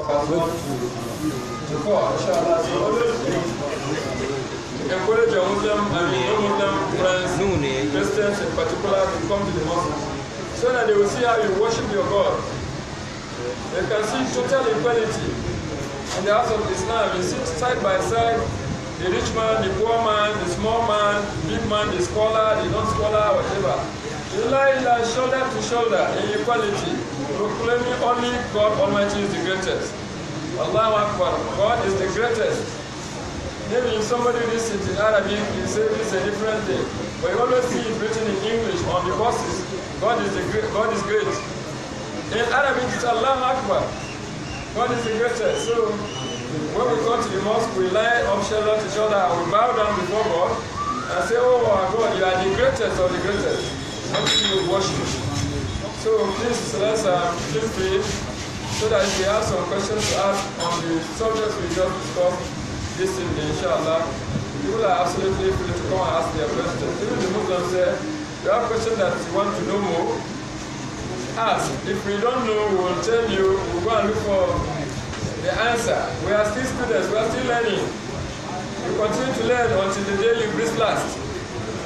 to 4, inshallah. So always encourage your Muslim and non-Muslim friends, Christians in particular, to come to the mosque so that they will see how you worship your God. They can see total equality in the house of Islam. You sit side by side, the rich man, the poor man, the small man, the big man, the scholar, the non-scholar, whatever. You lie shoulder to shoulder in equality, proclaiming only God Almighty is the greatest. Allahu Akbar, God is the greatest. Maybe if somebody reads it in Arabic, you say this is a different thing. But you always see it written in English on the buses. God is great. In Arabic, it's Allahu Akbar. God is the greatest. So when we go to the mosque, we lie up shoulder to shoulder and we bow down before God and say, oh my God, you are the greatest of the greatest. You worship. So please, let's feel free so that if you have some questions to ask on the subjects we just discussed this evening, inshallah, people are absolutely free to come and ask their questions. Even the Muslims say, you have questions that you want to know more, ask. If we don't know, we will tell you, we'll go and look for the answer. We are still students, we are still learning. We continue to learn until the day you breathe last.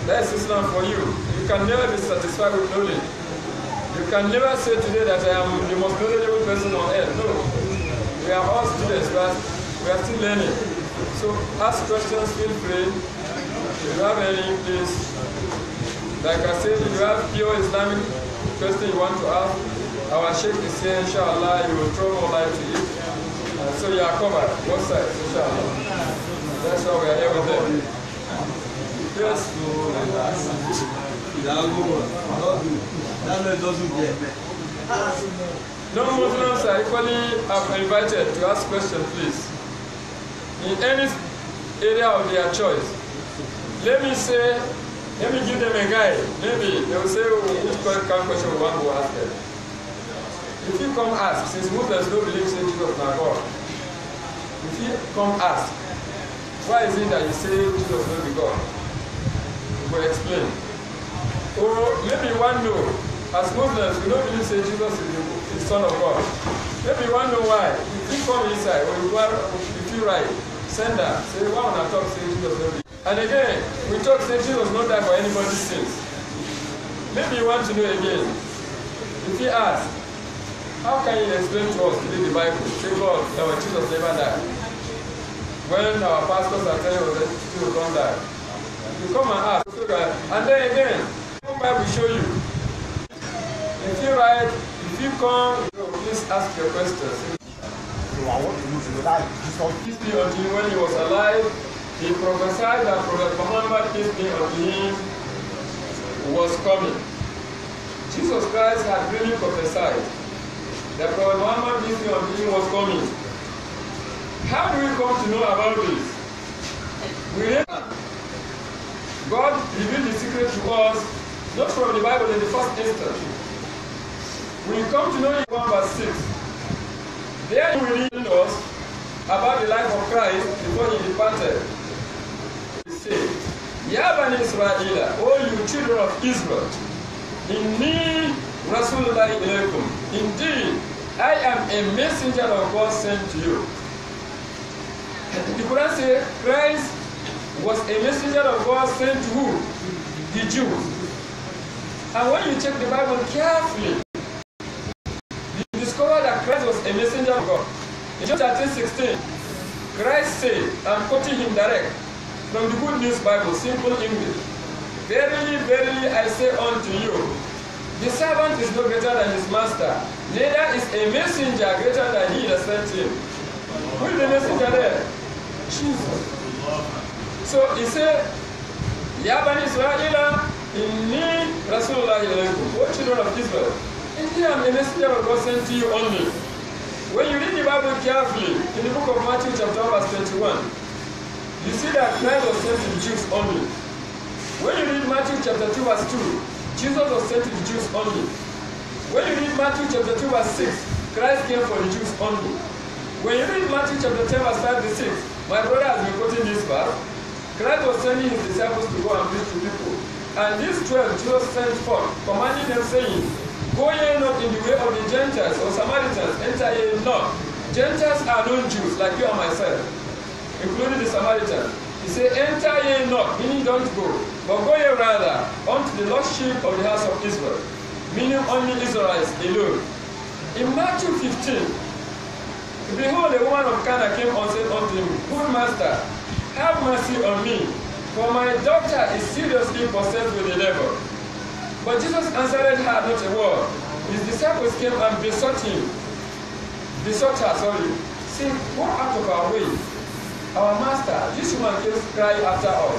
That's Islam for you. You can never be satisfied with knowledge. You can never say today that I am the most knowledgeable person on earth. No. We are all students, we are still learning. So ask questions, feel free. If you have any, please. Like I said, if you have pure Islamic question you want to ask, our Sheikh is here, inshallah, you will throw more light to it. So you are covered, both sides, inshallah. That's why we are here with them. Yes. Non-Muslims are equally invited to ask questions, please. In any area of their choice. Let me give them a guide. Maybe they will say, which question we want to ask them. If you come ask, since Muslims don't believe in Jesus is God, if you come ask, why is it that you say Jesus will be God? We will explain. Or maybe one know, as Muslims, we don't believe say Jesus is the Son of God. Maybe one know why. If you come inside, or if you write, send her, say, why when I talk, say Jesus will be. And again, we talk, say Jesus not die for anybody's sins. Maybe you want to know again. If you ask, how can you explain to us today the Bible? Say, God, our Jesus never died. When our pastors are telling us that Jesus don't die. You come and ask, and then again, the Bible will show you. If you write, if you come, please ask your questions. Peace be unto him. When he was alive, he prophesied that Prophet Muhammad, peace be unto him, was coming. Jesus Christ had really prophesied that Prophet Muhammad, peace be unto him, was coming. How do we come to know about this? God revealed the secret to us, not from the Bible in the first instance. We come to know in 1 verse 6. There he will read us about the life of Christ before he departed. He said, Ya Bani Israel, O you children of Israel, Inni Rasulullah ilaykum. Indeed, I am a messenger of God sent to you. The Quran says Christ was a messenger of God sent to who? The Jews. And when you check the Bible carefully, you discover that Christ was a messenger of God. In John chapter 16, Christ said, I'm quoting him direct from the Good News Bible, simple English. Verily, verily, I say unto you, the servant is no greater than his master, neither is a messenger greater than he that sent him. Who is the messenger there? Jesus. So he said, Ya Bani Israel, Inni Rasulullah ilaykum. O children of Israel, indeed I am a messenger of God sent to you only. When you read the Bible carefully, in the book of Matthew chapter 1 verse 21, you see that Christ was sent to the Jews only. When you read Matthew chapter 2 verse 2, Jesus was sent to the Jews only. When you read Matthew chapter 2 verse 6, Christ came for the Jews only. When you read Matthew chapter 10 verse 5 to 6, my brother has been quoting this verse, Christ was sending his disciples to go and preach to people. And these 12 Jesus sent forth, commanding them, saying, Go ye not in the way of the Gentiles or Samaritans, enter ye not. Gentiles are non-Jews, like you and myself, including the Samaritan. He said, enter ye not, meaning don't go, but go ye rather unto the lost sheep of the house of Israel, meaning only Israelites alone. In Matthew 15, behold, a woman of Cana came and said unto him, Good master, have mercy on me, for my daughter is seriously possessed with the devil. But Jesus answered her not a word. His disciples came and besought her, saying, Go out of our way. Our master, this woman keeps crying after us.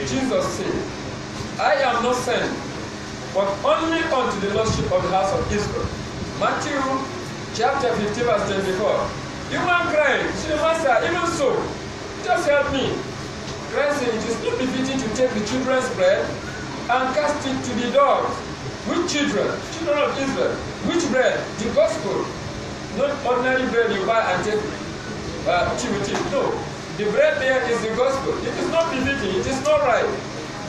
Jesus said, I am not sent, but only unto the lost sheep of the house of Israel. Matthew chapter 15, verse 24. The woman cried, she said, Master, even so, just help me. Christ said, it is not befitting to take the children's bread and cast it to the dogs. Which children? Children of Israel. Which bread? The gospel. Not ordinary bread you buy and take with. No. The bread there is the gospel. It is not befitting. It is not right.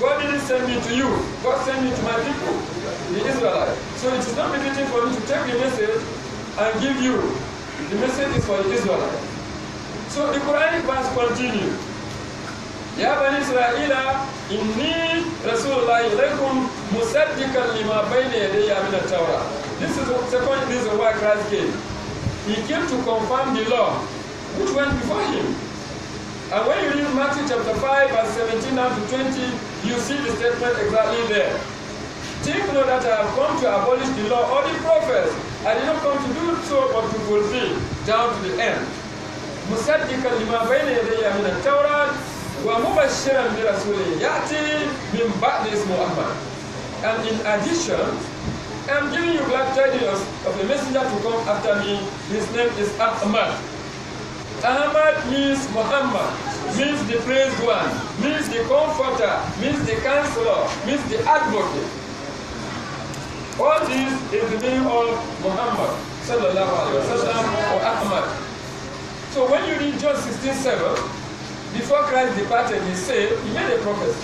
God didn't send me to you. God sent me to my people, the Israelites. So it is not befitting for me to take the message and give you. The message is for the Israelites. So the Quranic verse continues. Ya Bani Israel, inni Rasulullah ilaykum musaddiqan lima bayna yadayya min at-Tawrah. This is the second reason why Christ came. He came to confirm the law which went before him. And when you read Matthew chapter 5, verse 17 down to 20, you see the statement exactly there. Think not that I have come to abolish the law or the prophets. I did not come to do so, but to fulfill down to the end. مصدقا لما بين يدي من التوراة ومبشرا برسول يأتي من بعد اسمه أحمد. And in addition, I'm giving you glad tidings of a messenger to come after me. His name is Ahmad. Ahmad means Muhammad, means the praised one, means the comforter, means the counselor, means the advocate. All this is the name of Muhammad sallallahu alaihi wasallam or Ahmad. So when you read John 16:7, before Christ departed, he said, he made a prophecy.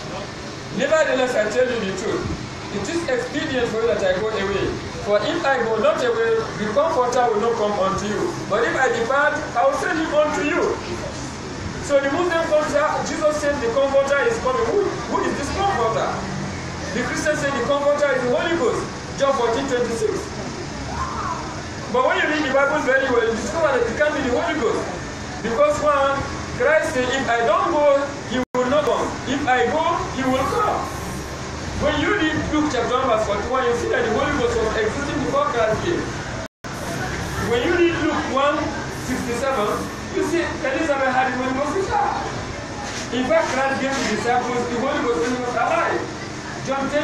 Nevertheless, I tell you the truth. It is expedient for you that I go away. For if I go not away, the comforter will not come unto you. But if I depart, I will send him unto you. So the Muslim comforter, Jesus said the comforter is coming. Who is this comforter? The Christians say the comforter is the Holy Ghost. John 14:26. But when you read the Bible very well, you discover that it can't be the Holy Ghost. Because one, Christ said, if I don't go, he will not come. If I go, he will come. When you read Luke chapter 1 verse 41, you see that the Holy Ghost was existing before Christ came. When you read Luke 1:67, you see Elizabeth had the Holy Ghost with her. In fact, Christ gave the disciples the Holy Ghost when he was alive. John 20,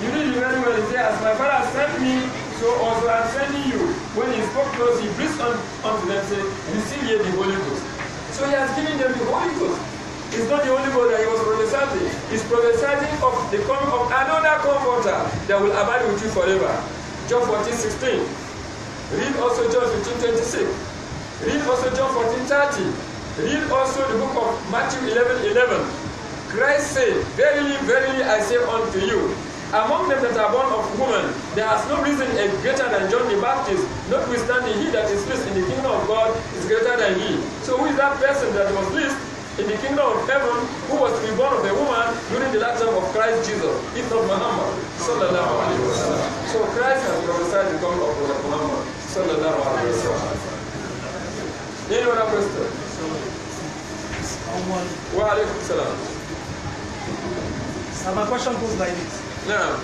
you read it very well. He says, as my Father sent me, so also I am sending you. When he spoke to us, he breathed unto them, said, receive ye the Holy Ghost. So he has given them the Holy Ghost. It's not the Holy Ghost that he was prophesying. He's prophesying of the coming of another comforter that will abide with you forever. John 14:16. Read also John 15:26. Read also John 14:30. Read also the book of Matthew 11:11. Christ said, verily, verily, I say unto you, among them that are born of woman, there is no reason greater than John the Baptist, notwithstanding he that is least in the kingdom of God is greater than he. So who is that person that was least in the kingdom of heaven, who was to be born of a woman during the lifetime of Christ Jesus, if not Muhammad sallallahu alaihi wasallam? So Christ has prophesied the coming of Muhammad sallallahu alaihi wasallam. Any other question? Wa alaikum salam. So my question goes like this. Now,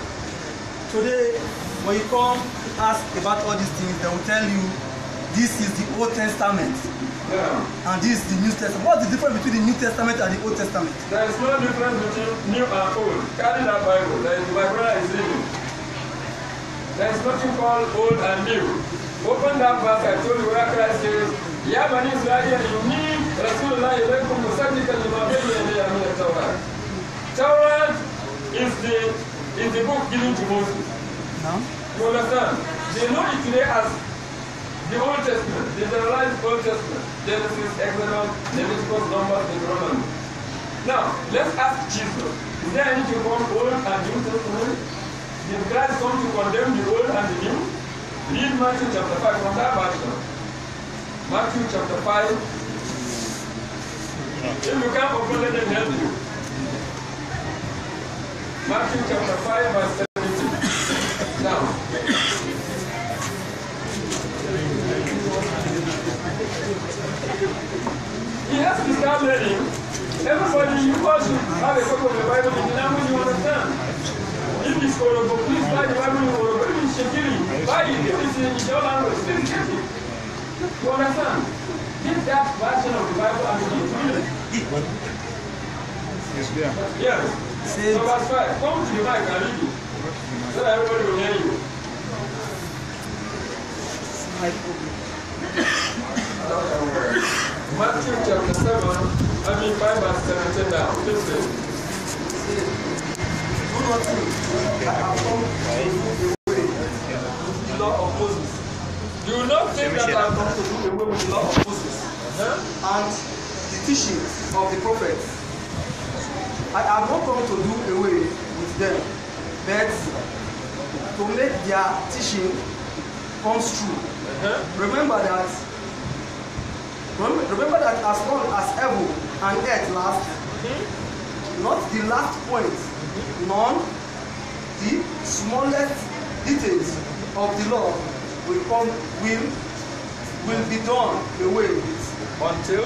today, when you come ask about all these things, they will tell you this is the Old Testament. yeah. And this is the New Testament. What's the difference between the New Testament and the Old Testament? There is no difference between new and old. Carry that Bible. That is my brother is reading. There is nothing called old and new. Open that verse. I told you where Christ says, Ya Bani Israel, inni Rasulullah ilaykum musaddiqan lima bayna yadayya min at-Tawrah. Tawrah is the book given to Moses. No? You understand? They know it today as the Old Testament, the generalized Old Testament. Genesis, Exodus, Leviticus, Numbers, Deuteronomy. Now, let's ask Jesus. Is there anything called Old and New Testament? Did Christ come to condemn the Old and the New? Read Matthew chapter 5 from that version. Matthew chapter 5. If you can't open, let them help you. Matthew chapter 5 verse 17. Now. He has to start learning. Everybody, you should have a copy of the Bible in the language you understand. If it's Orobo, please buy the Bible in Orobo. If it's Shekiri, buy it. If it's in your language, please get it. You understand? Get that version of the Bible and begin to read it. Yes. So verse 5. Come to the mic and read it. So that everybody will hear you. Matthew chapter 7, 5 verse 17 now. Listen. Do not think that I have come to do away with the law of Moses. Do not think that I have come to do away with the law of Moses and the teachings of the prophets. I have not come to do away with them, but to make their teaching comes true. Remember that as long as heaven and earth last, not the last point, none the smallest details of the law will be done away with. Until?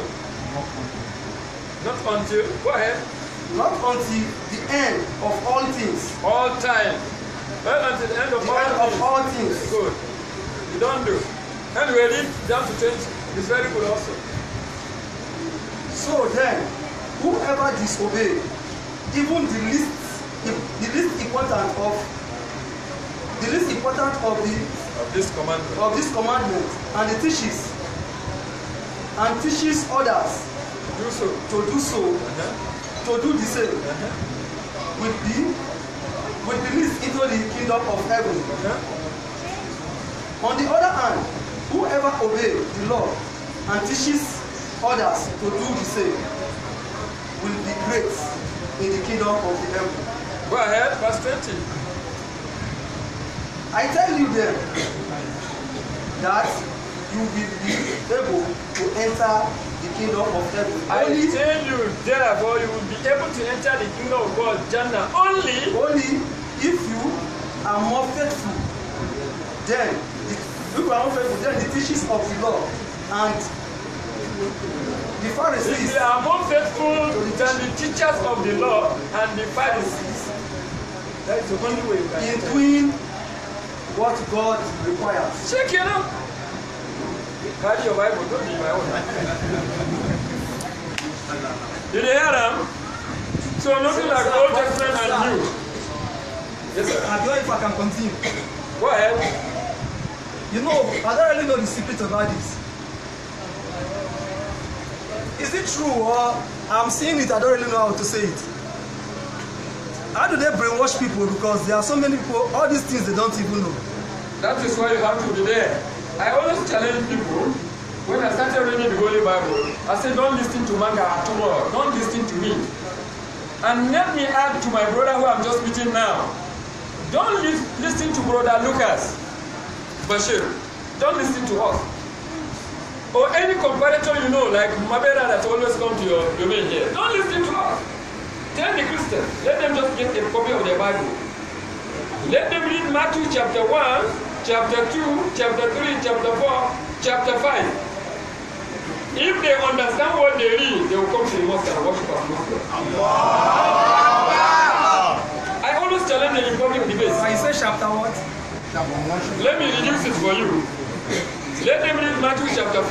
Not until? Go ahead. Not until the end of all things. All time. Well, until the end of all things. Good. You don't do. Anyway, read down to 20. It's very good also. So then, whoever disobeys, even the least important of this commandment, and it teaches others to do the same, will be least into the kingdom of heaven. On the other hand, whoever obeys the law and teaches others to do the same will be great in the kingdom of the heaven. Go ahead, verse 20. I tell you then that you will be able to enter the kingdom of heaven. I tell you therefore you will be able to enter the kingdom of God, Jannah, only if you are more faithful. Then the teachings of the law and the Pharisees. If they are more faithful than the teachers of the law and the Pharisees, that is the only way you can in doing what God requires. Check it out. Carry your Bible, don't be my own. Did you hear them? So nothing like Old Testament and New. Yes, sir. I don't know if I can continue. Go ahead. You know, I don't really know the secret about this. Is it true or I'm saying it, I don't really know how to say it. How do they brainwash people? Because there are so many people, all these things they don't even know. That is why you have to be there. I always challenge people, when I started reading the Holy Bible, I said, don't listen to manga at all. Don't listen to me. And let me add to my brother who I'm just meeting now. Don't listen to brother Lucas Bashir. Don't listen to us. Or any comparator you know, like Mabera that always come to your domain here. Don't listen to us. Tell the Christians, let them just get a copy of their Bible. Let them read Matthew chapter 1, chapter 2, chapter 3, chapter 4, chapter 5. If they understand what they read, they will come to the mosque and worship as Muslims. I always challenge them in public debates. I say chapter what? Let me reduce it for you. Let them read Matthew chapter 4,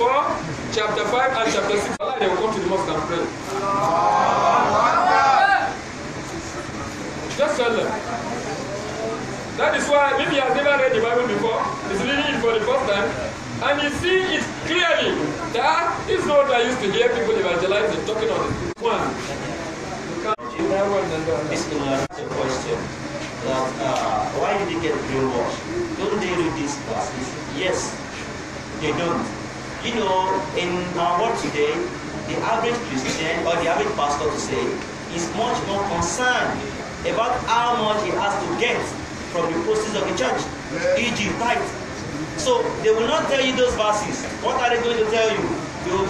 chapter 5, and chapter 6. They will come to the mosque and pray. Just tell them. That is why maybe he has never read the Bible before. He's reading it for the first time. And you see it clearly. That is not what I used to hear people evangelizing, talking on it. One. This is a question. Why did they get brainwashed? Don't they read these classes? Yes, they don't. You know, in our world today, the average Christian or the average pastor to say is much more concerned about how much he has to get from the proceeds of the church, e.g. tithe. So they will not tell you those verses. What are they going to tell you? They will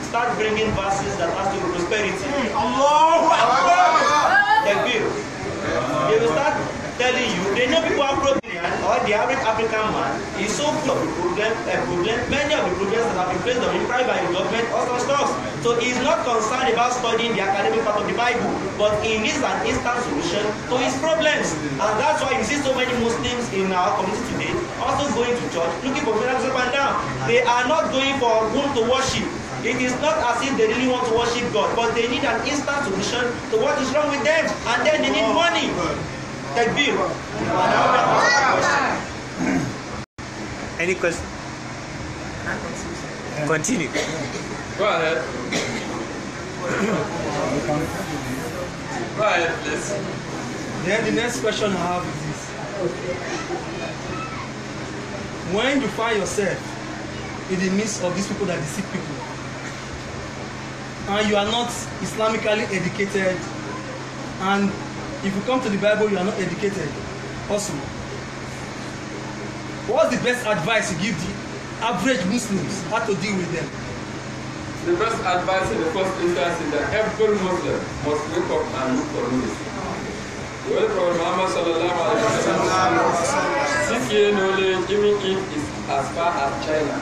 start bringing verses that has to do with prosperity. Allahu Akbar. They will start telling you, they know people are broken, or the average African man is so full of many of the problems that have been placed on him by the government, all those stuff. So he is not concerned about studying the academic part of the Bible, but he needs an instant solution to his problems. And that's why you see so many Muslims in our community today also going to church, looking for miracles up and down. They are not going for whom to worship. It is not as if they really want to worship God, but they need an instant solution to what is wrong with them, and then they need money. Takbir. Any question? Continue. Go ahead. Go ahead, please. Then the next question I have is this. When you find yourself in the midst of these people that deceive people, and you are not Islamically educated, and if you come to the Bible, you are not educated also, what's the best advice you give the average Muslims how to deal with them? The best advice in the first instance is that every Muslim must wake up and look for news. The Holy Prophet Muhammad sallallahu alaihi wasallam, seek ye knowledge, even if it's as far as China.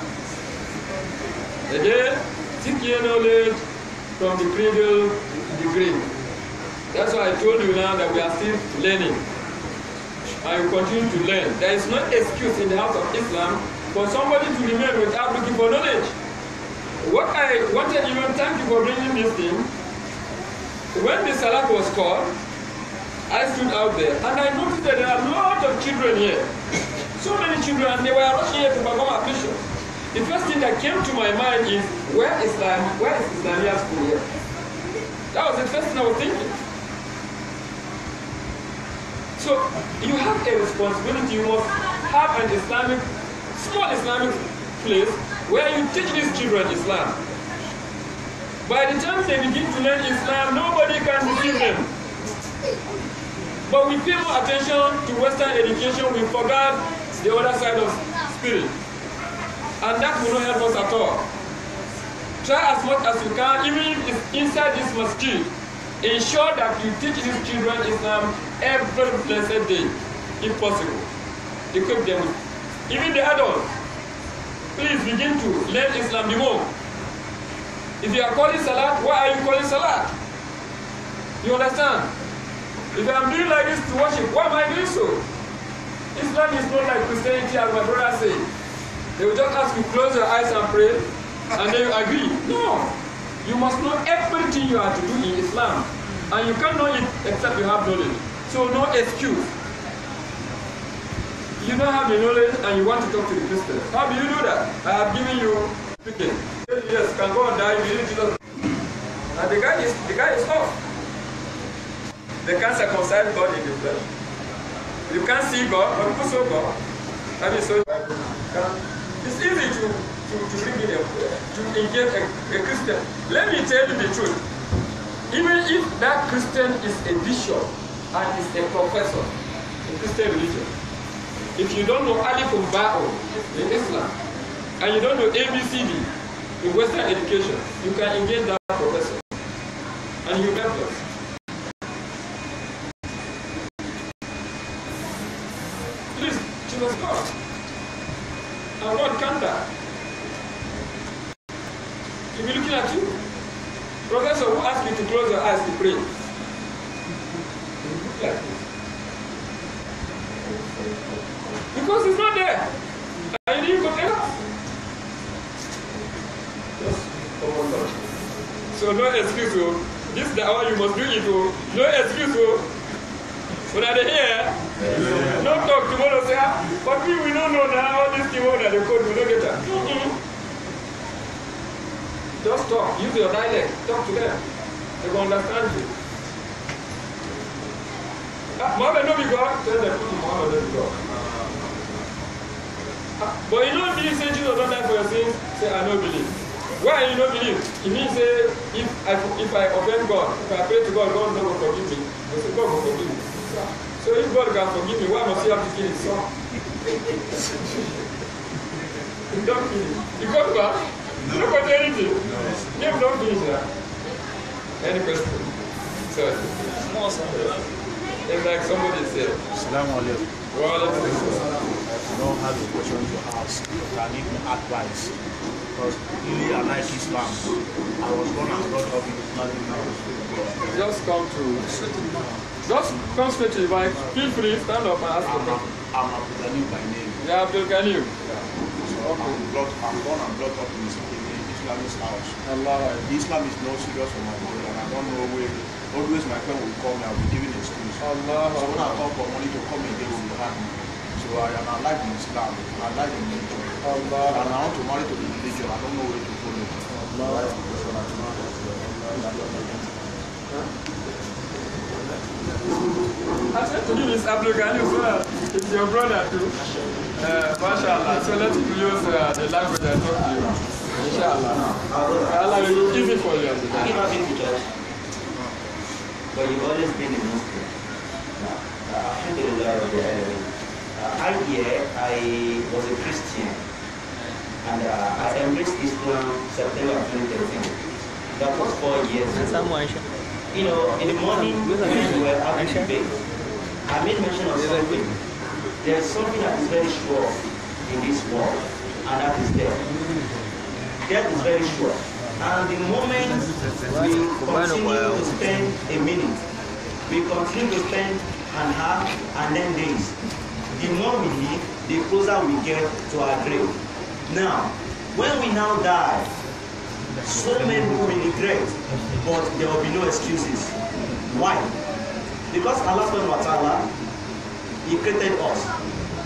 Again, seek ye knowledge from the cradle to the grave. That's why I told you now that we are still learning. And we continue to learn. There is no excuse in the house of Islam for somebody to remain without looking for knowledge. What I wanted, even thank you for bringing this thing. When the Salat was called, I stood out there and I noticed that there are a lot of children here. So many children, and they were rushing here to perform ablution. The first thing that came to my mind is, where is Islamia school here? That was the first thing I was thinking. So you have a responsibility. You must have an small Islamic place where you teach these children Islam. By the time they begin to learn Islam, nobody can deceive them. But we pay more attention to Western education, we forgot the other side of spirit. And that will not help us at all. Try as much as you can, even if it's inside this mosque. Ensure that you teach these children Islam every blessed day, if possible. Equip them. Even the adults, please begin to learn Islam the more. If you are calling Salat, why are you calling Salat? You understand? If I am doing like this to worship, why am I doing so? Islam is not like Christianity, as my brother said. They will just ask you, close your eyes and pray, and then you agree. No. You must know everything you are to do in Islam. And you can't know it except you have knowledge. So no excuse. You don't have the knowledge and you want to talk to the Christians. How do you do that? I have given you speaking. Yes, can go and die, you need Jesus. And the guy is off. They can't circumcise God in the flesh. You can't see God, but people saw God. I mean, so it's easy to bring in to engage a Christian. Let me tell you the truth. Even if that Christian is a bishop and is a professor in Christian religion, if you don't know Alif and Ba'o in Islam, and you don't know ABCD in Western education, you can engage that professor, and you help us. Please, Jesus God. And God can that. He'll be looking at you. Professor, who asked you to close your eyes to pray? Look like this. Because it's not there. And you didn't go there. Just come on, Lord. So no excuse. This is the hour you must do it. No excuse. When are they here? No talk tomorrow. Say, but we don't know now all this thing that the code will not get that. Just talk, use your dialect, talk to them. They will understand you. Muhammad no be God, tell them Muhammad no be God. But you don't believe say Jesus don't die for your sins, say I don't believe. Why you don't believe? It means say if I offend God, if I pray to God, God no will forgive me. I say God will forgive me. So if God can forgive me, why must he have to kill his son? Don't finish. You got back? No. Look at anything. Name don't finish that. Any question? Sir. It's like somebody said. Assalamu alaikum. Well, I don't have a question to ask. I need advice. Because really I like Islam. I was born and brought up in Islamic house. just come straight to the mic. Feel free, stand up and ask the question. I'm Abdul Ghanim by name. Yeah, Abdul Ghanim. So I'm born and brought up in Islamic house. Allah. Islam is not serious for my brother, and I don't know where. Always my friend will call me, I'll be giving an excuse. Allah. So when I call for money to come again, will be happy. So I like the Islam, I like the religion. Allah. And I want to marry to the religion, I don't know where to follow. Allah. I said to you, Miss Abdul Ghanim, so it's your brother too. MashaAllah. So let's use the language I talk to you. Inshallah. Allah will give it for you. You have been to church, but you've always been a Muslim. I was a Christian, and I embraced Islam September 2013. That was 4 years ago. You know, in the morning when we were having debate, I made mention of something. There is something that is very sure in this world, and that is death. Death is very sure. And the moment we continue to spend a minute, we continue to spend an hour and then days, the more we live, the closer we get to our grave. Now, when we now die, so many people will regret, but there will be no excuses. Why? Because Allah subhanahu wa ta'ala, He created us.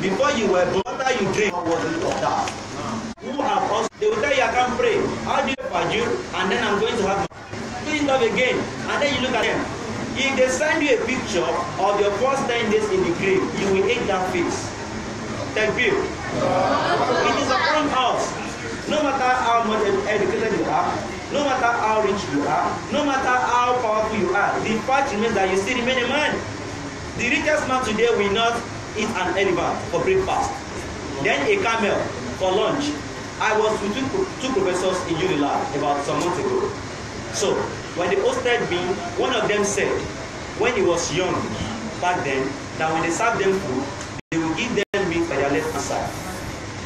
Before you were born, after you dream, what was the of that? Who have us? They will tell you I can't pray. How do you Fajr? And then I'm going to have do it love again. And then you look at them. If they send you a picture of your first 10 days in the grave, you will hate that face. Takbir. It is upon us. No matter how much educated you are, no matter how rich you are, no matter how powerful you are, the fact remains that you still remain a man. The richest man today will not eat an elephant for breakfast, then a camel for lunch. I was with two professors in Unilag about some months ago. So, when they hosted me, one of them said, when he was young, back then, that when they serve them food, they will give them meat by their left hand side.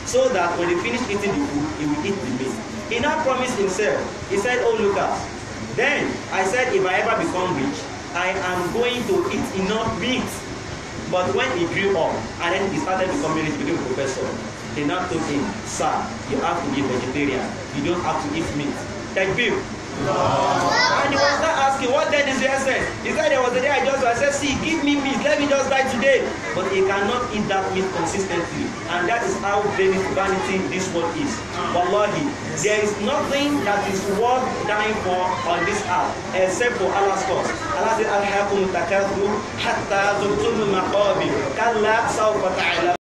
So that when they finish eating the food, he will eat the meat. He now promised himself, he said, oh Lucas, then I said if I ever become rich, I am going to eat enough meat. But when he grew up, and then he started becoming rich, became a professor, they now told him, sir, you have to be a vegetarian, you don't have to eat meat. Takbir. And he was not asking, what then is the essence? He said there was a day I said, see, give me meat, let me just die today. But he cannot eat that meat consistently. And that is how very vanity this world is. Wallahi, there is nothing that is worth dying for on this earth except for Allah's cause. Allah said, Al-Hakum Takathur Hatta Zurtum Maqabir Kalla Sawfa Ta'ala.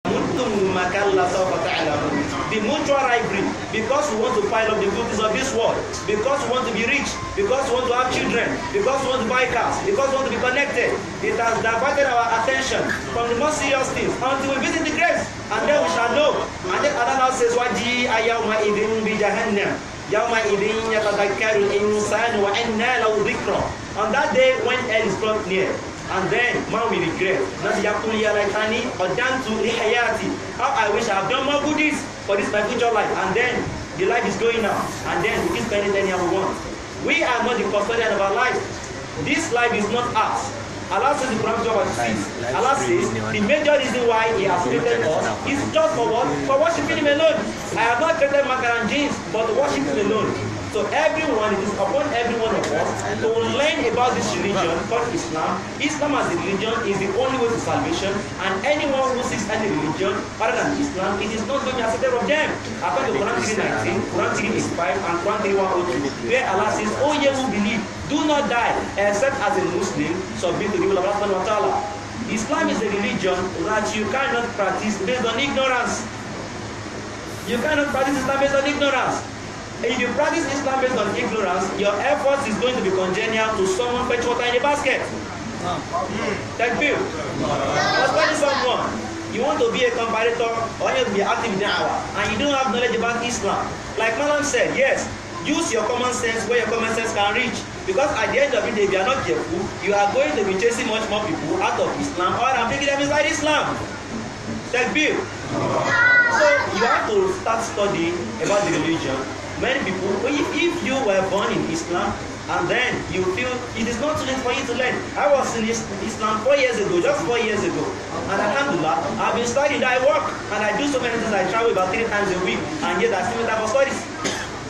The mutual rivalry, because we want to pile up the goodies of this world, because we want to be rich, because we want to have children, because we want to buy cars, because we want to be connected, it has diverted our attention from the most serious things until we visit the graves, and then we shall know. And then Allah says, Waji ayawma idin bi jahannam. Yawma idin yatadakkaru al-insan wa anna lahu dhikra. On that day when hell is brought near, and then man will regret. Not yakuli alaitani or down to hayati. How I wish I have done more goodies for this my future life. And then the life is going now. And then we keep spending any we want. We are not the custodian of our life. This life is not us. Allah says in Quran 6. Allah says the major reason why He has created us is just for what? For worshiping Him alone. I have not created macaron jeans, but to worship Him alone. So everyone, it is upon every one of us to learn about this religion called Islam. Islam as a religion is the only way to salvation, and anyone who seeks any religion other than Islam, it is not going to be accepted of them. According to Quran 3:19, Quran 3:85, and Quran 3:102, where Allah says, "O ye who believe, do not die except as a Muslim, submit to the will of Allah subhanahu wa ta'ala." Islam is a religion that you cannot practice based on ignorance. You cannot practice Islam based on ignorance. If you practice Islam based on ignorance, your effort is going to be congenial to someone fetch water in a basket. Takbir. Respect someone. You want to be a comparator or you want to be active in da'wah and you don't have knowledge about Islam. Like Malam said, yes, use your common sense where your common sense can reach. Because at the end of the day, if you are not careful, you are going to be chasing much more people out of Islam or taking them inside Islam. Takbir. So you have to start studying about the religion. Many people, if you were born in Islam and then you feel it is not too late for you to learn. I was in Islam 4 years ago, just 4 years ago. And alhamdulillah, I've been studying, I work, and I do so many things. I travel about 3 times a week, and yet I still have studies.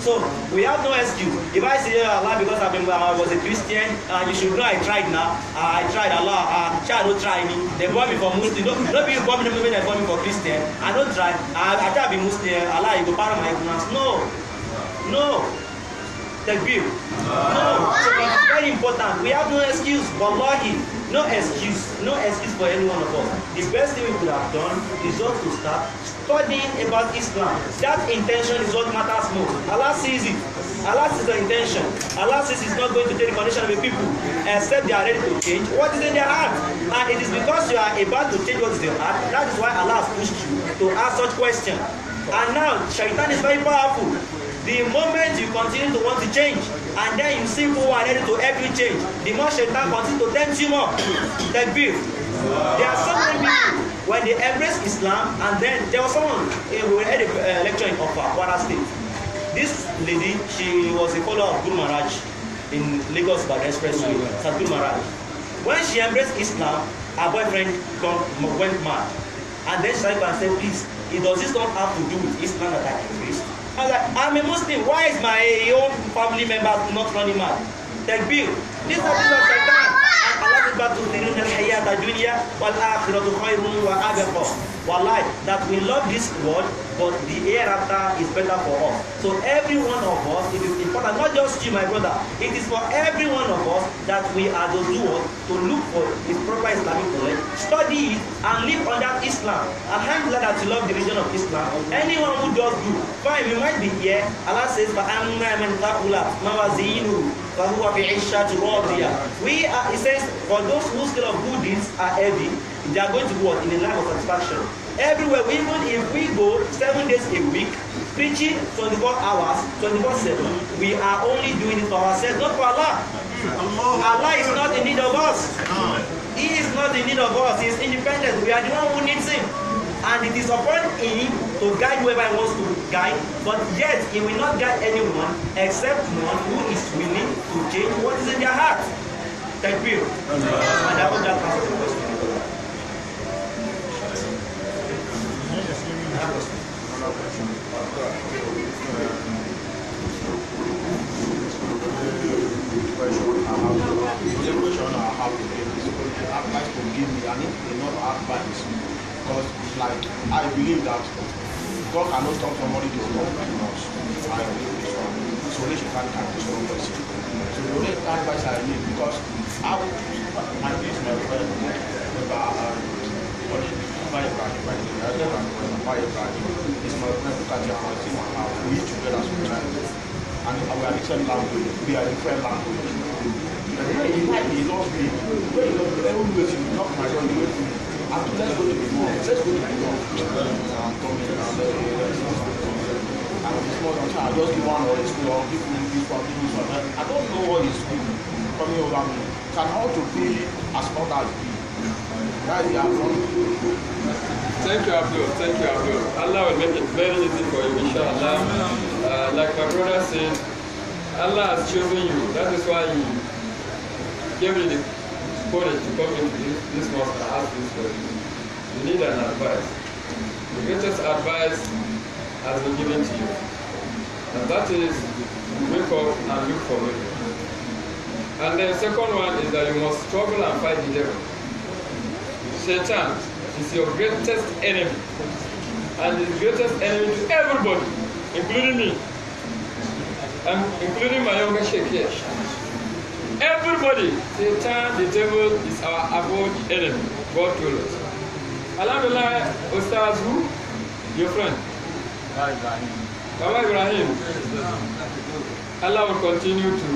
So we have no excuse. If I say Allah because I was a Christian, you should know I tried now. I tried Allah. Child don't try me. They bought me for Muslim. Don't be born me when they bought me for Christian. I don't try. I try to be Muslim. Allah, you go pardon my ignorance. No, no. Takbir. No. So it's very important. We have no excuse. Wallahi, no excuse. No excuse for any one of us. The best thing we could have done is just to start studying about Islam. That intention is what matters most. Allah sees it. Allah sees the intention. Allah says He's not going to take the condition of the people except they are ready to change what is in their heart. And it is because you are about to change what is in your heart. That is why Allah has pushed you to ask such questions. And now, Shaitan is very powerful. The moment you continue to want to change, and then you see who are ready to help you change, the more Shaitan continues to tempt you more. Takbir. There are so many people, when they embrace Islam, and then there was someone, we had a lecture in Kwara State. This lady, she was a follower of Guru Maharaj in Lagos Badar Expressway, Sadhguru Maharaj. When she embraced Islam, her boyfriend went mad. And then she started and said, please, does this not have to do with Islam that I embraced? I was like, I'm a Muslim. Why is my own family member not running mad? Takbir. This is what Shaitan. Allah is about to tell you الحياة الدنيا والآخرة خير وأبقى. Wallahi, that we love this world, but the hereafter is better for us. So every one of us, it is important, not just you, my brother. It is for every one of us that we are the doers to look for this proper Islamic knowledge, study it, and live under Islam. Alhamdulillah that you love the religion of Islam. Anyone who does good, fine, we might be here. Allah says, فَأَمَّا مَنْ تَقُلَ مَوَازِينُهُ فَهُوَ فِي عِيشَةٍ رَاضِيَةٍ. It says, for those whose scale of good deeds are heavy, they are going to go in a life of satisfaction. Everywhere, even if we go 7 days a week, preaching 24 hours, 24/7, we are only doing it for ourselves, not for Allah. Allah is not in need of us. He is not in need of us. He is independent. We are the one who needs Him. And it is upon Him to guide whoever He wants to guide, but yet He will not guide anyone except one who is willing to change what is in their heart. Takbir. And I hope that answers the question. Advice to give me, I need enough advice because like I believe that God cannot stop somebody to stop us. I believe this one. Isolation can destroy person. So the only advice I need because my kids, my friend, is my friend we eat together sometimes. And we are different language. We are different language. He loves me. When he loves me, every way he knock my door, he wait for me. And let's go to the mall. Let's go to the mall. And this morning, I just give one or his school or give me this one, give me this one. I don't know what he's doing coming over me. Can how to be as much as be. That is the answer. Thank you, Abdul. Thank you, Abdul. Allah will make it very easy for you, inshallah. Like my brother said, Allah has chosen you. That is why He gave you the courage to come into this mosque and ask this question. You need an advice. The greatest advice has been given to you. And that is, wake up and look for me. And the second one is that you must struggle and fight the devil. Shaitan is your greatest enemy. And the greatest enemy to everybody, including me. And including my younger sheikh here. Everybody, Satan, the devil is our avowed enemy. God told us. Alhamdulillah, Ustaz who? Your friend? Baba Ibrahim. Allah will continue to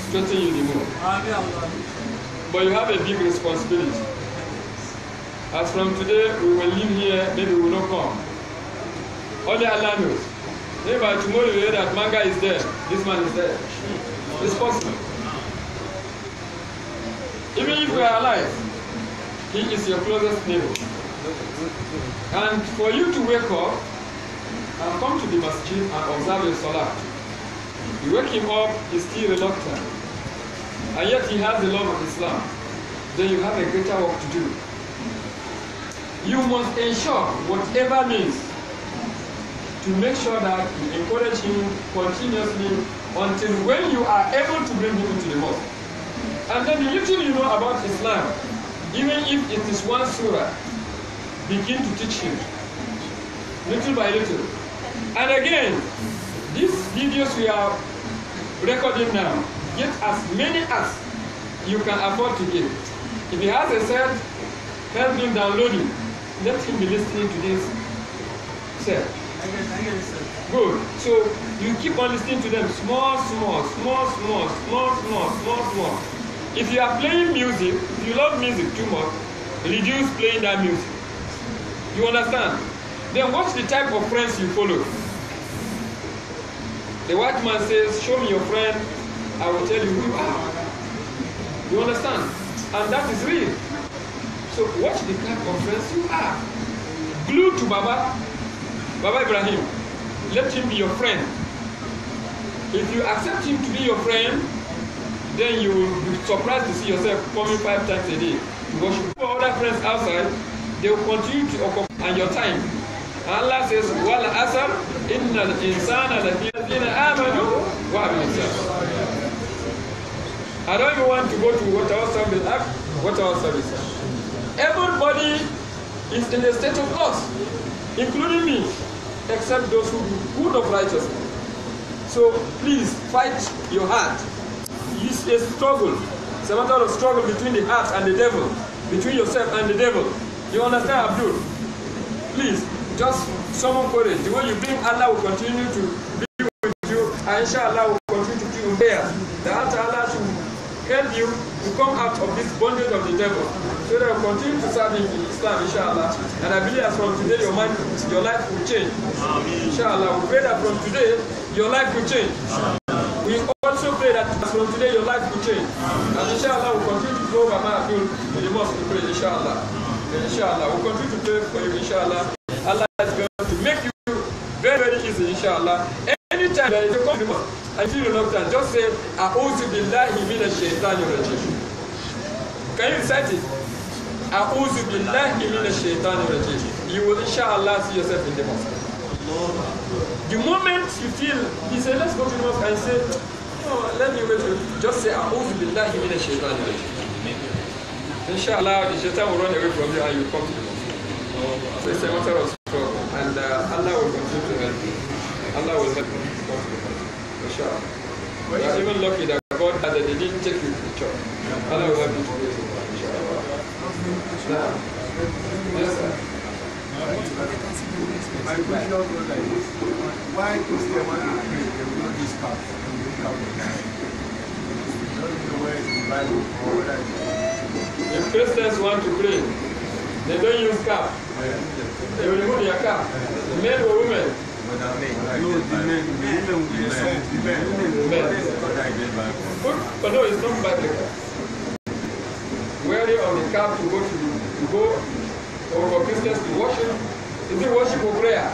strengthen you the more. But you have a big responsibility. As from today, we will live here, maybe we will not come. Only Allah knows. Maybe by tomorrow you hear that manga is there, this man is there. It's possible. Even if we are alive, he is your closest neighbor. And for you to wake up and come to the masjid and observe your salah, you wake him up, he's still reluctant, and yet he has the love of Islam, then you have a greater work to do. You must ensure whatever means to make sure that you encourage him continuously until when you are able to bring him into the mosque. And then the little you know about Islam, even if it is one surah, begin to teach him little by little. And again, these videos we are recording now, get as many as you can afford to get. If he has a set, help him download it. Let him be listening to this set. Good. So you keep on listening to them small. If you are playing music, if you love music too much, reduce playing that music. You understand? Then watch the type of friends you follow. The white man says, show me your friend, I will tell you who you are. You understand? And that is real. So watch the type of friends you are. Glued to Baba Ibrahim. Let him be your friend. If you accept him to be your friend, then you will be surprised to see yourself coming 5 times a day to worship. For other friends outside, they will continue to occupy your time. Allah says, "Wal asr, innal insana lafi amanu wa amilu." I don't even want to go to what our service act, what our service. Everybody is in a state of loss, including me, except those who do good of righteousness. So please fight your heart. It's a struggle. It's a matter of struggle between the heart and the devil, between yourself and the devil. You understand, Abdul? Please, just summon courage. The way you bring, Allah will continue to be with you, and inshallah will continue to do there. That Allah should help you to come out of this bondage of the devil, so that you continue to serve in Islam, inshallah. And I believe as from today, your life will change. Inshallah, we pray that from today, your life will change. We also pray that as from today, your life will change. And inshallah, we'll continue to go by Abdul to the mosque to pray, inshallah. Inshallah, we'll continue to pray for you, inshallah. Allah is going to make you very, very easy, inshallah. Anytime that you come to the mosque and feel reluctant, just say, A'udhu billahi minash shaitanir rajim. Can you recite it? A'udhu billahi minash shaitanir rajim. You will, inshallah, see yourself in the mosque. The moment you feel, he said, let's go to the mosque, and say, oh, let me wait. Just say, A'udhu billahi minash shaitanir rajim. Inshallah, the shaitan will run away from you and you come to the mosque. So it's a matter of struggle, and Allah will continue to help you. Allah will help you to come to the mosque. Inshallah. We are even lucky that God that they didn't take you to the church. Allah will help you to go to the mosque. Inshallah. Yes, sir. My question goes like this. Why Christian want to pray? They will not use calf. They will use calf. Don't know where it's in the Bible or whether if Christians want to pray, they don't use cap. They will remove their cap. Men or women? no, the men. But no, it's not biblical. Wearing of the cap to go or for Christians to worship. Is it worship or prayer?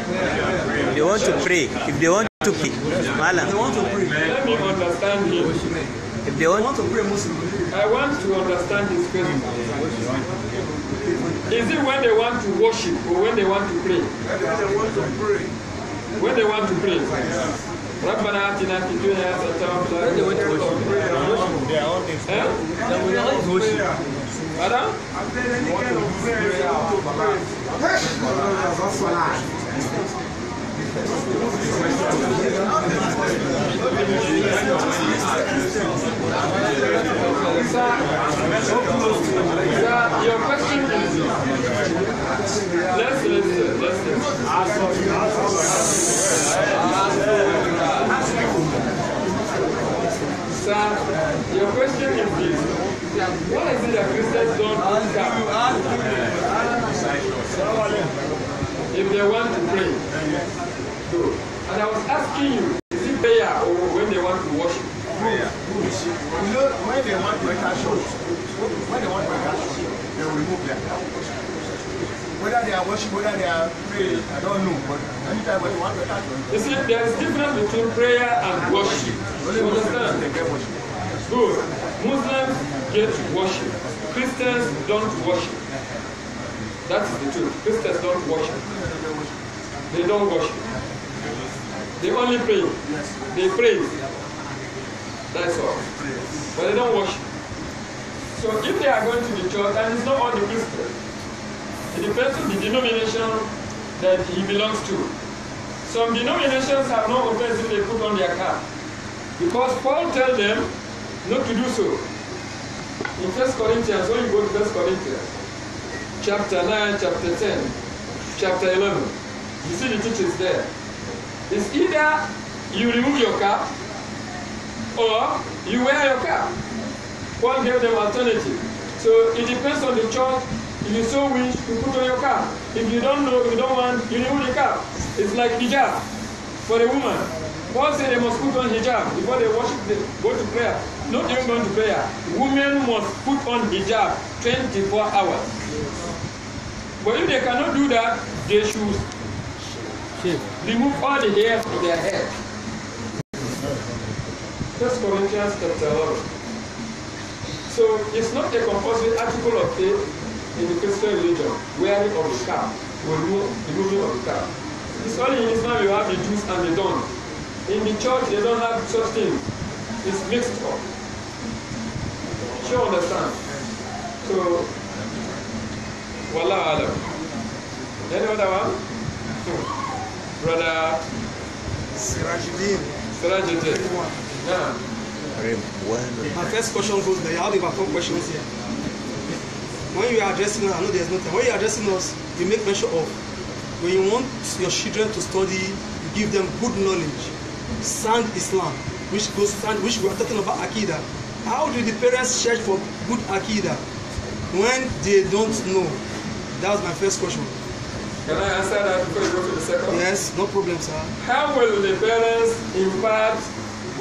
If they want to pray, if they want to pray, Malam. They want to pray. Let me understand him. If they want to pray Muslim. I want to understand his question. Is it when they want to worship or when they want to pray? When they want to pray. When they want to pray. ربنا آتنا في الدنيا حسنة وفي الآخرة. Pardon? Your question is, let's Sir, your question is this. Why is it that Christians don't asking you, is it prayer or when they want to worship? Prayer. You know, when they want to enter church, they will remove their cap. Whether they are worship, whether they are praying, I don't know. But anytime when they want to enter church, You see, there is difference between prayer and worship. You understand? they get worship. Good. Muslims get worship. Christians don't worship. That's the truth. Christians don't worship. They don't worship. They only pray. They pray. That's all. But they don't worship. So if they are going to the church, and it's not all the Christians, it depends on the denomination that he belongs to. Some denominations have no offense if they put on their cap. Because Paul tells them not to do so. In 1 Corinthians, when you go to 1 Corinthians, chapter 9, chapter 10, chapter 11, you see the teachings there. It's either you remove your cap or you wear your cap. Paul gave them alternative. So it depends on the church. If you so wish, you put on your cap. If you don't know, if you don't want, you remove the cap. It's like hijab for a woman. Paul said they must put on hijab before they worship, they go to prayer. Not even going to prayer. Women must put on hijab 24 hours. But if they cannot do that, they should remove all the hair from their head. 1 Corinthians chapter 11. So it's not a compulsory article of faith in the Christian religion, wearing of the cap, or removing of the cap. It's only in Islam you have the do's and the don'ts. In the church they don't have such things. It's mixed up. Sure understand? So, Wallahu alam. Any other one? Brother Sirajuddin. Sirajuddin. Yeah. My first question goes there. You have about 4 questions here. When you are addressing us, I know there's no time. When you are addressing us, you make mention of when you want your children to study, you give them good knowledge, sound Islam, which we are talking about Akida. How do the parents search for good Akida when they don't know? That was my first question. Can I answer that before you go to the second? Yes, no problem, sir. How will the parents impart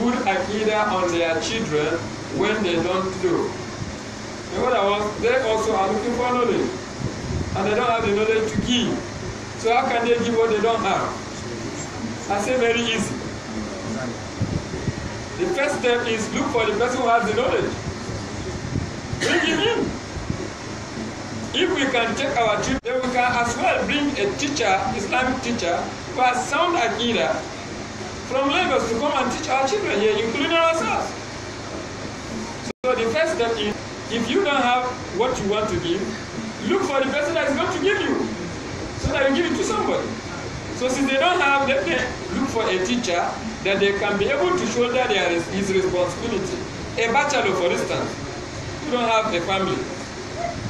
good Akida on their children when they don't do? In other words, they also are looking for knowledge, and they don't have the knowledge to give. So how can they give what they don't have? I say very easy. The first step is look for the person who has the knowledge. Bring him in. If we can take our children, then we can as well bring a teacher, Islamic teacher, who has sound Akida from Lagos to come and teach our children here, including ourselves. So the first step is, if you don't have what you want to give, look for the person that is going to give you, so that you give it to somebody. So since they don't have, let them look for a teacher that they can be able to shoulder his responsibility. A bachelor, for instance, who don't have a family,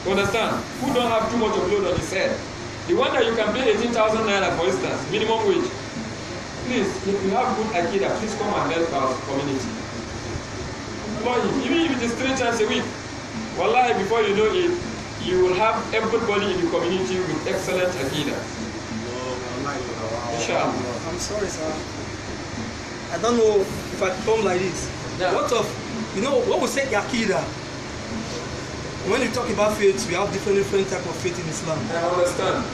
you understand? Who don't have too much of load on his head. The one that you can pay 18,000 naira, for instance, minimum wage. Please, if you have good Akida, please come and help our community. Employ him, even if it is 3 times a week. Wallahi, before you know it, you will have everybody in the community with excellent Akida. Inshallah. I'm sorry, sir. I don't know if I come like this. Yeah. What we say Akida? When you talk about faith, we have different type of faith in Islam. I understand.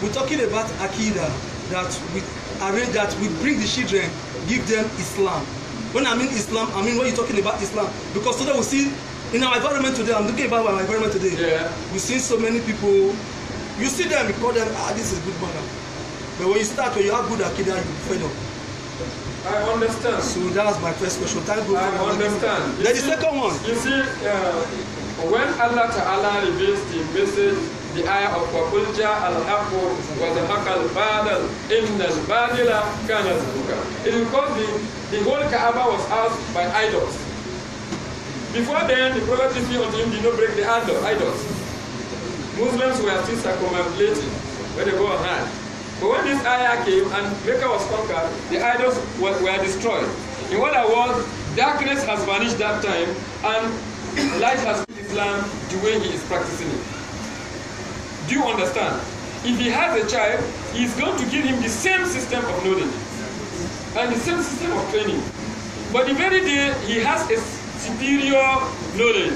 We're talking about Akida, that we arrange, that we bring the children, give them Islam. When I mean Islam, I mean when you're talking about Islam. Because today we see, in our environment today, I'm looking about our environment today, we see so many people, you see them, you call them, this is good mother. But when you have good Akida, you fed up. I understand. So that's my first question. Thank you. I understand. Then the second one. You see, when Allah Ta'ala reveals the message, the ayah of وَقُلْ جَاءَ الْحَقُّ وَزَهَقَ الْبَاطِلُ إِنَّ الْبَاطِلَ كَانَ زَهُوقًا. It is because the whole Kaaba was housed by idols. Before then, the Prophet unto him did not break the idols. Muslims were still circumambulating when they go on hajj. But when this ayah came and Mecca was conquered, the idols were destroyed. In other words, darkness has vanished that time, and light has put Islam the way he is practicing it. Do you understand? If he has a child, he is going to give him the same system of knowledge. and the same system of training. But the very day he has a superior knowledge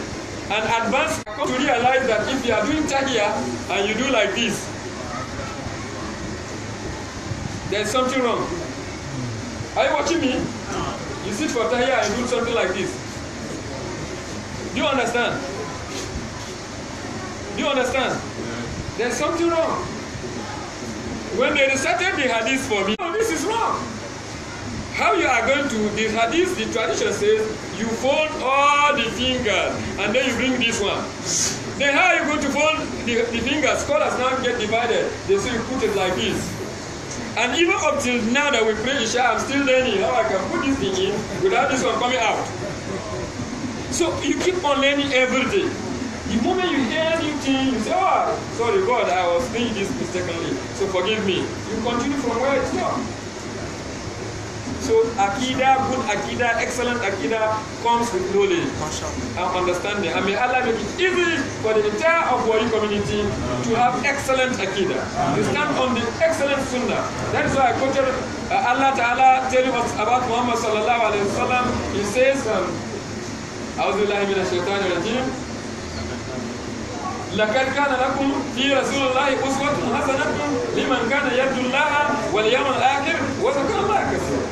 and advanced, come to realize that if you are doing tahiyya and you do like this, there's something wrong. Are you watching me? You sit for tahiyya and do something like this. Do you understand? Do you understand? There's something wrong. When they recited the hadith for me, no, this is wrong. How you are going to, the hadith, the tradition says, you fold all the fingers and then you bring this one. Then how are you going to fold the fingers? Scholars now get divided. They say you put it like this. And even up till now that we pray Isha, I'm still learning how I can put this thing in without this one coming out. So you keep on learning every day. The moment you hear anything, you say, oh, sorry God, I was doing this mistakenly, so forgive me. You continue from where it stopped. So Akida, good Akida, excellent Akida comes with knowledge and understanding. And may Allah make it easy for the entire of Wali community to have excellent Akida. To stand on the excellent Sunnah. That is why I quoted Allah Ta'ala telling us about Muhammad Sallallahu Alaihi Wasallam. He says, أعوذ بالله من الشيطان الرجيم لقد كان لكم في رسول الله أسوة حسنة لمن كان يرجو الله واليوم الآخر وذكر الله كثيرا.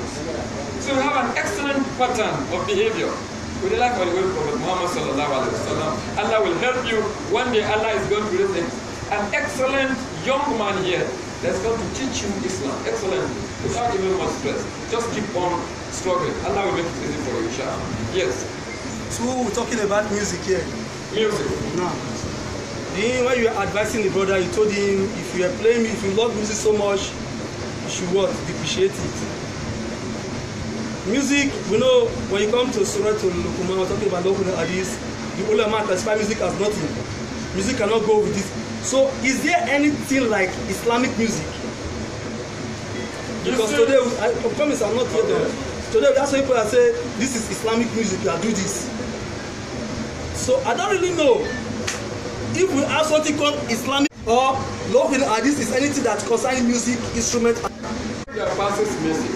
So we have an excellent pattern of behavior. With the life of the way Prophet Muhammad Sallallahu Alaihi Wasallam, Allah will help you. One day Allah is going to raise an excellent young man here that's going to teach you Islam. Excellent. Without even much stress. Just keep on struggling. Allah will make it easy for you, inshallah. Yes. So we're talking about music here. Music. Now, when you were advising the brother, you told him if you are playing, if you love music so much, you should what? Depreciate it. Music, we know when you come to Surah Al-Luqman, we're talking about Luqman Hadith, the ulama classify music as nothing. Music cannot go with this. So, is there anything like Islamic music? Because today, I promise I'm not here. Okay. Today, that's why people are saying this is Islamic music. I do this. So I don't really know if we have something called Islamic or Luqman Hadith is anything that concerns music instrument. There are passes music.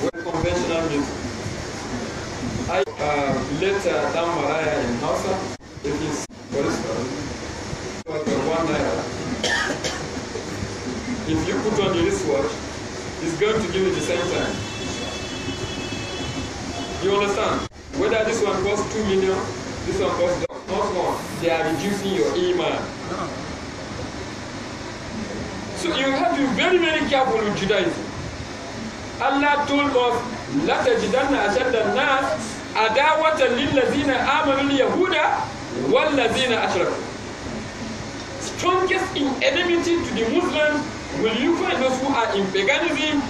Conventional music. I later down Maraya in Hausa, it is for instance, one naira. If you put on the wristwatch, it's going to give you the same time. You understand? Whether this one costs 2 million, this one costs not more, they are reducing your iman. So you have to be very, very careful with Judaism. Allah told us, لا تجدن أشد الناس عداوة للذين آمنوا اليهود والذين أشركوا. Strongest in enmity to the Muslims will you find those who are in paganism,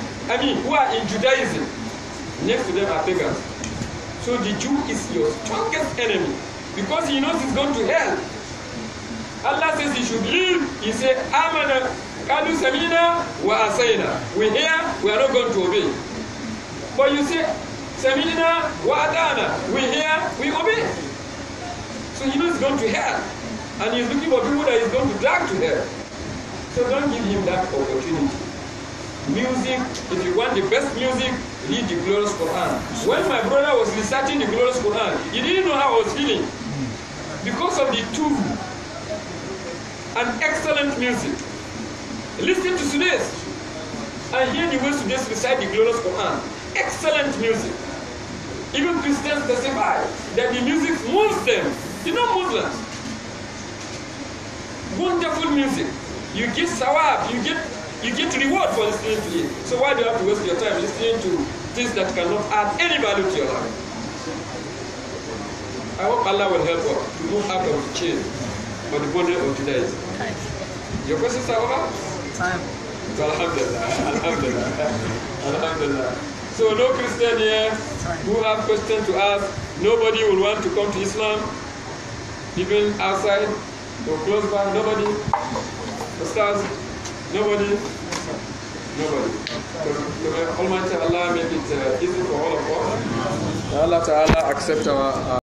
who are in Judaism. Next to them are pagans. So the Jew is your strongest enemy because he knows he's going to hell. Allah says he should leave. He said, Amana. Kadu Samina wa Asayna. We hear, we are not going to obey. But you say, Samina wa Adana. We hear, we obey. So he knows he's going to hell. And he's looking for people that he's going to drag to hell. So don't give him that opportunity. Music, if you want the best music, read the glorious Quran. When my brother was reciting the glorious Quran, he didn't know how I was feeling. Because of the two and excellent music. Listen to Sudais and hear the way Sudais recite the glorious Quran. Excellent music. Even Christians testify that the music moves them. They're not Muslims. Wonderful music. You get sawab, you get reward for listening to it. So why do you have to waste your time listening to things that cannot add any value to your life? I hope Allah will help us to move out of the chain or the bondage of Judaism. Your questions are over? Time. So alhamdulillah, alhamdulillah, alhamdulillah. So no Christian here who have questions to ask. Nobody will want to come to Islam, even outside or close by. Nobody. Ustaz, nobody. Nobody. So Almighty Allah make it easy for all of us. Allah Ta'ala accept our